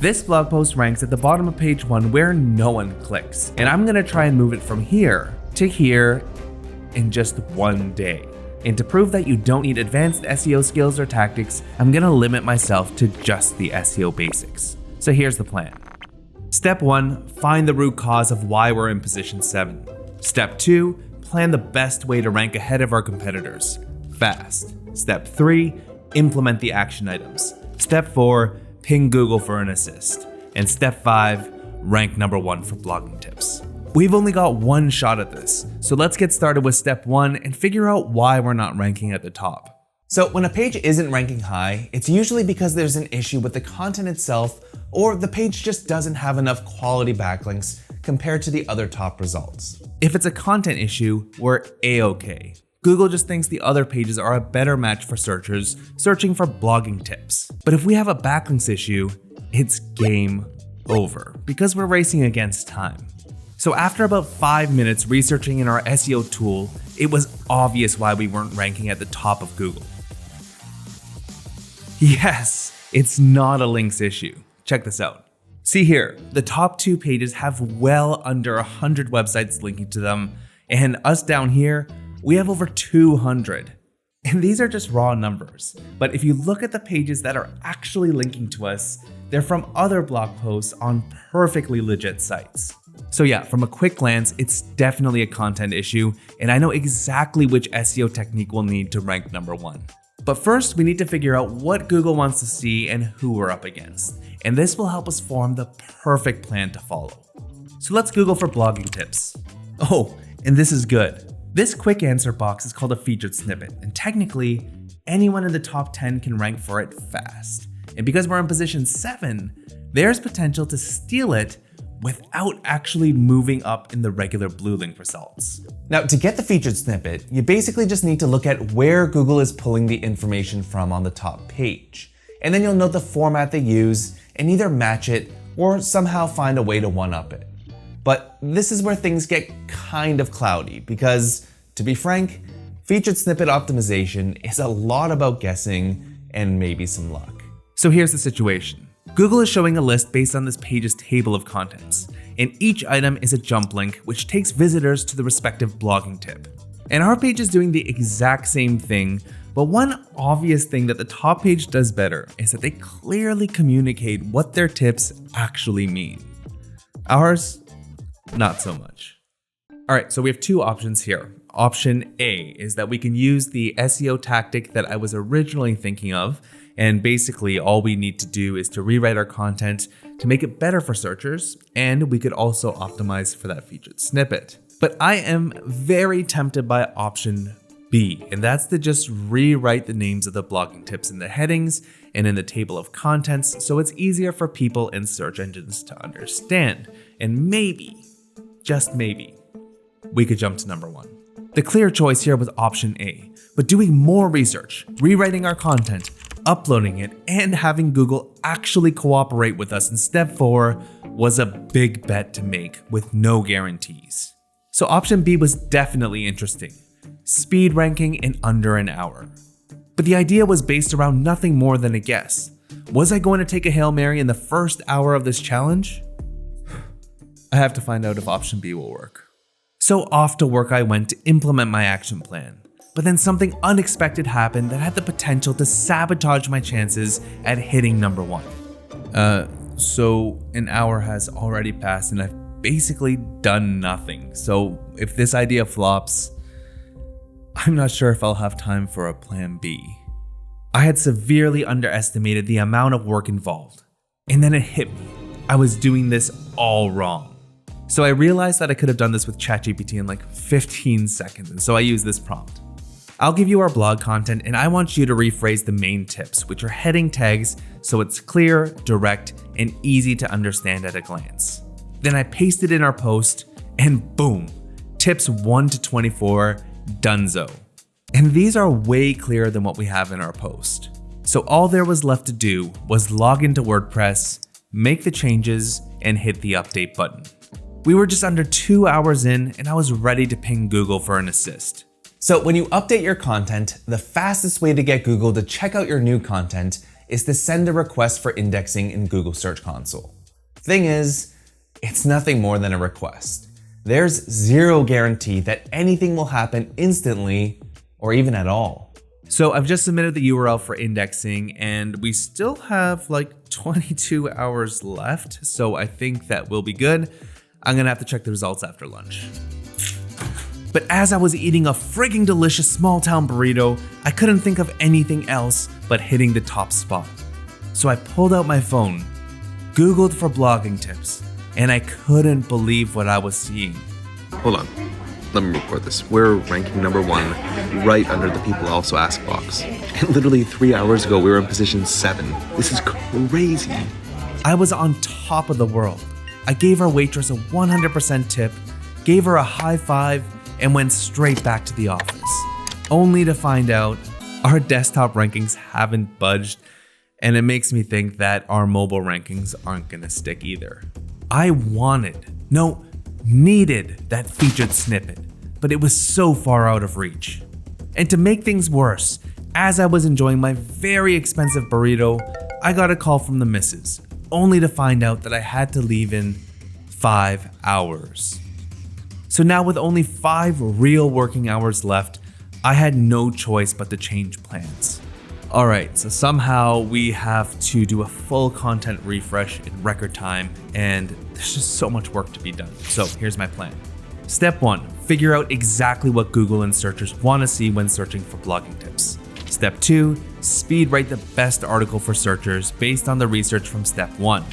This blog post ranks at the bottom of page 1 where no one clicks, and I'm gonna try and move it from here to here in just one day. And to prove that you don't need advanced SEO skills or tactics, I'm gonna limit myself to just the SEO basics. So here's the plan. Step 1, find the root cause of why we're in position 7. Step 2, plan the best way to rank ahead of our competitors, fast. Step 3, implement the action items. Step 4, ping Google for an assist. And step 5, rank number 1 for blogging tips. We've only got one shot at this, so let's get started with step 1 and figure out why we're not ranking at the top. So when a page isn't ranking high, it's usually because there's an issue with the content itself, or the page just doesn't have enough quality backlinks compared to the other top results. If it's a content issue, we're A-okay. Google just thinks the other pages are a better match for searchers searching for blogging tips. But if we have a backlinks issue, it's game over because we're racing against time. So after about 5 minutes researching in our SEO tool, it was obvious why we weren't ranking at the top of Google. Yes, it's not a links issue. Check this out. See here, the top 2 pages have well under 100 websites linking to them, and us down here, we have over 200. And these are just raw numbers. But if you look at the pages that are actually linking to us, they're from other blog posts on perfectly legit sites. So yeah, from a quick glance, it's definitely a content issue, and I know exactly which SEO technique we'll need to rank number 1. But first, we need to figure out what Google wants to see and who we're up against. And this will help us form the perfect plan to follow. So let's Google for blogging tips. Oh, and this is good. This quick answer box is called a featured snippet, and technically, anyone in the top 10 can rank for it fast. And because we're in position 7, there's potential to steal it without actually moving up in the regular blue link results. Now, to get the featured snippet, you basically just need to look at where Google is pulling the information from on the top page. And then you'll note the format they use and either match it or somehow find a way to one-up it. But this is where things get kind of cloudy because, to be frank, featured snippet optimization is a lot about guessing and maybe some luck. So here's the situation. Google is showing a list based on this page's table of contents, and each item is a jump link which takes visitors to the respective blogging tip. And our page is doing the exact same thing, but one obvious thing that the top page does better is that they clearly communicate what their tips actually mean. Ours, not so much. Alright, so we have 2 options here. Option A is that we can use the SEO tactic that I was originally thinking of, and basically all we need to do is to rewrite our content to make it better for searchers, and we could also optimize for that featured snippet. But I am very tempted by option B, and that's to just rewrite the names of the blogging tips in the headings and in the table of contents so it's easier for people in search engines to understand. And maybe, just maybe, we could jump to number 1. The clear choice here was option A, but doing more research, rewriting our content, uploading it, and having Google actually cooperate with us in step 4 was a big bet to make with no guarantees. So option B was definitely interesting. Speed ranking in under an hour. But the idea was based around nothing more than a guess. Was I going to take a Hail Mary in the first hour of this challenge? I have to find out if option B will work. So off to work I went to implement my action plan. But then something unexpected happened that had the potential to sabotage my chances at hitting number 1. So an hour has already passed and I've basically done nothing. So if this idea flops, I'm not sure if I'll have time for a plan B. I had severely underestimated the amount of work involved. And then it hit me. I was doing this all wrong. So I realized that I could have done this with ChatGPT in like 15 seconds, and so I used this prompt. I'll give you our blog content and I want you to rephrase the main tips, which are heading tags, so it's clear, direct, and easy to understand at a glance. Then I pasted in our post and boom, tips 1 to 24, donezo. And these are way clearer than what we have in our post. So all there was left to do was log into WordPress, make the changes, and hit the update button. We were just under 2 hours in and I was ready to ping Google for an assist. So when you update your content, the fastest way to get Google to check out your new content is to send a request for indexing in Google Search Console. Thing is, it's nothing more than a request. There's zero guarantee that anything will happen instantly or even at all. So I've just submitted the URL for indexing and we still have like 22 hours left. So I think that will be good. I'm gonna have to check the results after lunch. But as I was eating a frigging delicious small town burrito, I couldn't think of anything else but hitting the top spot. So I pulled out my phone, Googled for blogging tips, and I couldn't believe what I was seeing. Hold on, let me report this. We're ranking number 1 right under the people also ask box. And literally 3 hours ago, we were in position 7. This is crazy. I was on top of the world. I gave our waitress a 100% tip, gave her a high five, and went straight back to the office, only to find out our desktop rankings haven't budged, and it makes me think that our mobile rankings aren't gonna stick either. I needed that featured snippet, but it was so far out of reach. And to make things worse, as I was enjoying my very expensive burrito, I got a call from the missus, only to find out that I had to leave in 5 hours. So now with only 5 real working hours left, I had no choice but to change plans. Alright, so somehow we have to do a full content refresh in record time, and there's just so much work to be done. So here's my plan. Step 1, figure out exactly what Google and searchers want to see when searching for blogging tips. Step 2, speed write the best article for searchers based on the research from step 1.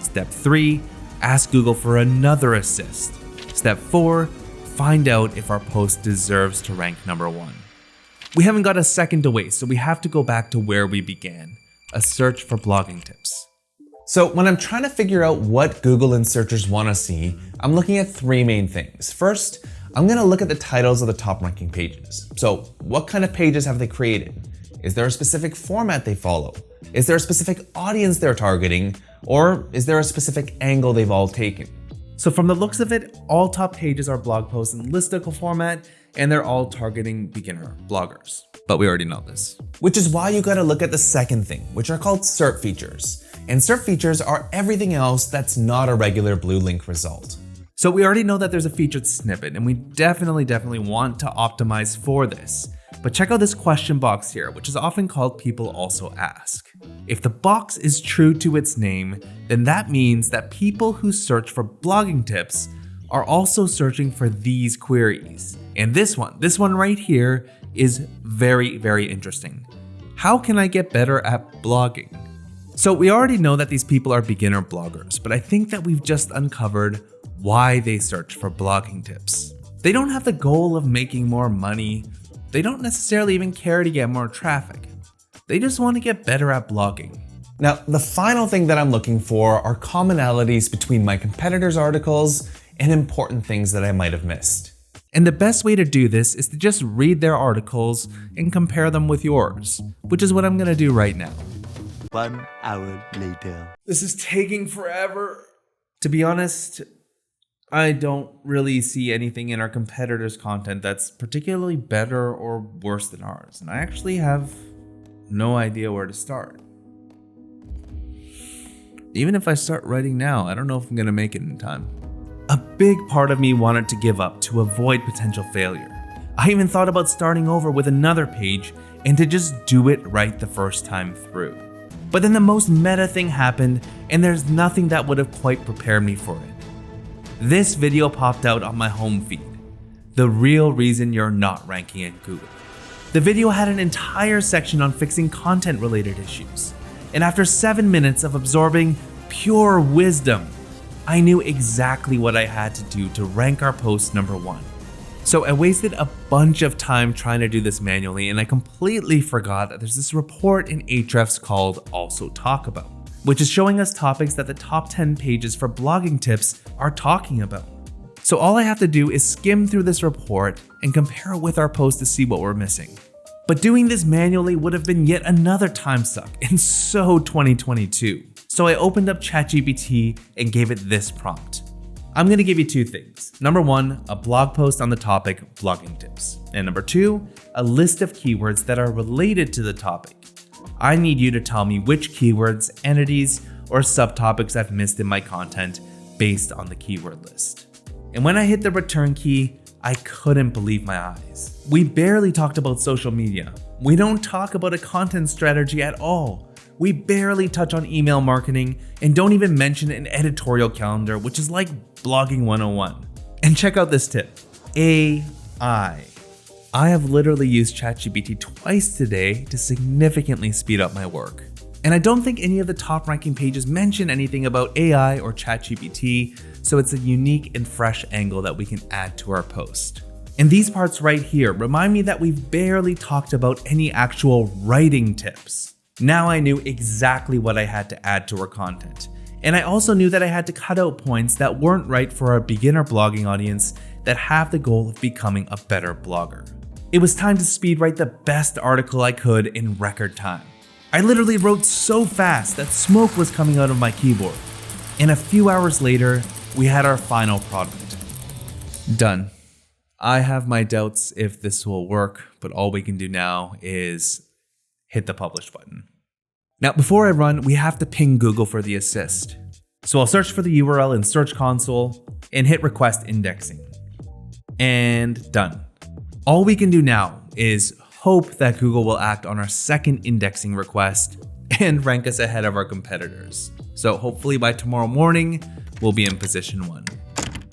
Step 3, ask Google for another assist. Step 4, find out if our post deserves to rank number 1. We haven't got a second to waste, so we have to go back to where we began, a search for blogging tips. So when I'm trying to figure out what Google and searchers want to see, I'm looking at 3 main things. First, I'm going to look at the titles of the top ranking pages. So what kind of pages have they created? Is there a specific format they follow? Is there a specific audience they're targeting? Or is there a specific angle they've all taken? So from the looks of it, all top pages are blog posts in listicle format, and they're all targeting beginner bloggers. But we already know this. Which is why you gotta look at the second thing, which are called SERP features. And SERP features are everything else that's not a regular blue link result. So we already know that there's a featured snippet, and we definitely want to optimize for this. But check out this question box here, which is often called people also ask. If the box is true to its name, then that means that people who search for blogging tips are also searching for these queries. And this one right here is very interesting. How can I get better at blogging? So we already know that these people are beginner bloggers, but I think that we've just uncovered why they search for blogging tips. They don't have the goal of making more money. They don't necessarily even care to get more traffic. They just want to get better at blogging. Now, the final thing that I'm looking for are commonalities between my competitors' articles and important things that I might have missed. And the best way to do this is to just read their articles and compare them with yours, which is what I'm gonna do right now. 1 hour later. This is taking forever. To be honest, I don't really see anything in our competitors' content that's particularly better or worse than ours, and I actually have no idea where to start. Even if I start writing now, I don't know if I'm gonna make it in time. A big part of me wanted to give up to avoid potential failure. I even thought about starting over with another page and to just do it right the first time through. But then the most meta thing happened, and there's nothing that would have quite prepared me for it. This video popped out on my home feed. The real reason you're not ranking at Google. The video had an entire section on fixing content related issues. And after 7 minutes of absorbing pure wisdom, I knew exactly what I had to do to rank our post number 1. So I wasted a bunch of time trying to do this manually, and I completely forgot that there's this report in Ahrefs called Also Talk About, which is showing us topics that the top 10 pages for blogging tips are talking about. So all I have to do is skim through this report and compare it with our post to see what we're missing. But doing this manually would have been yet another time suck, and so 2022. So I opened up ChatGPT and gave it this prompt. I'm gonna give you 2 things. Number 1, a blog post on the topic blogging tips. And number 2, a list of keywords that are related to the topic. I need you to tell me which keywords, entities, or subtopics I've missed in my content based on the keyword list. And when I hit the return key, I couldn't believe my eyes. We barely talked about social media. We don't talk about a content strategy at all. We barely touch on email marketing and don't even mention an editorial calendar, which is like blogging 101. And check out this tip, AI. I have literally used ChatGPT twice today to significantly speed up my work. And I don't think any of the top ranking pages mention anything about AI or ChatGPT, so it's a unique and fresh angle that we can add to our post. And these parts right here remind me that we've barely talked about any actual writing tips. Now I knew exactly what I had to add to our content. And I also knew that I had to cut out points that weren't right for our beginner blogging audience that have the goal of becoming a better blogger. It was time to speed write the best article I could in record time. I literally wrote so fast that smoke was coming out of my keyboard. And a few hours later, we had our final product. Done. I have my doubts if this will work, but all we can do now is hit the publish button. Now, before I run, we have to ping Google for the assist. So I'll search for the URL in Search Console and hit request indexing. And done. All we can do now is hope that Google will act on our second indexing request and rank us ahead of our competitors. So hopefully by tomorrow morning, we'll be in position 1.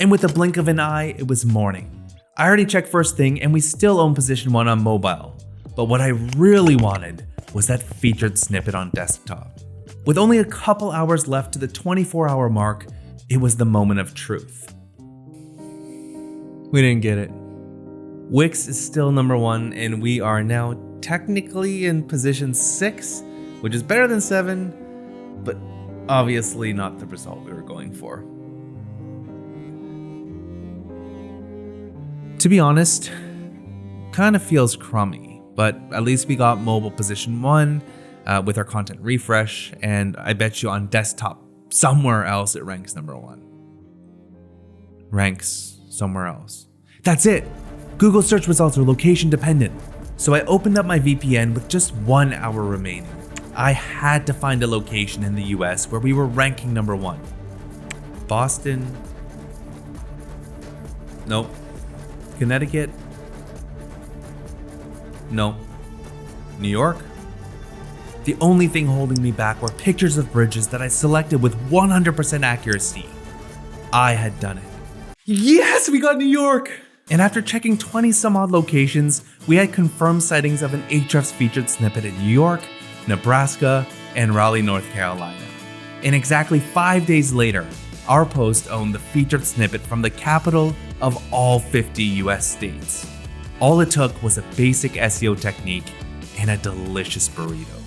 And with a blink of an eye, it was morning. I already checked first thing and we still own position 1 on mobile. But what I really wanted was that featured snippet on desktop. With only a couple hours left to the 24-hour mark, it was the moment of truth. We didn't get it. Wix is still number 1 and we are now technically in position 6, which is better than 7, but obviously not the result we were going for. To be honest, kind of feels crummy, but at least we got mobile position 1 with our content refresh, and I bet you on desktop somewhere else it ranks number 1. Ranks somewhere else. That's it! Google search results are location dependent. So I opened up my VPN with just 1 hour remaining. I had to find a location in the US where we were ranking number 1. Boston? Nope. Connecticut? Nope. New York? The only thing holding me back were pictures of bridges that I selected with 100% accuracy. I had done it. Yes, we got New York! And after checking 20 some odd locations, we had confirmed sightings of an Ahrefs featured snippet in New York, Nebraska, and Raleigh, North Carolina. And exactly 5 days later, our post owned the featured snippet from the capital of all 50 US states. All it took was a basic SEO technique and a delicious burrito.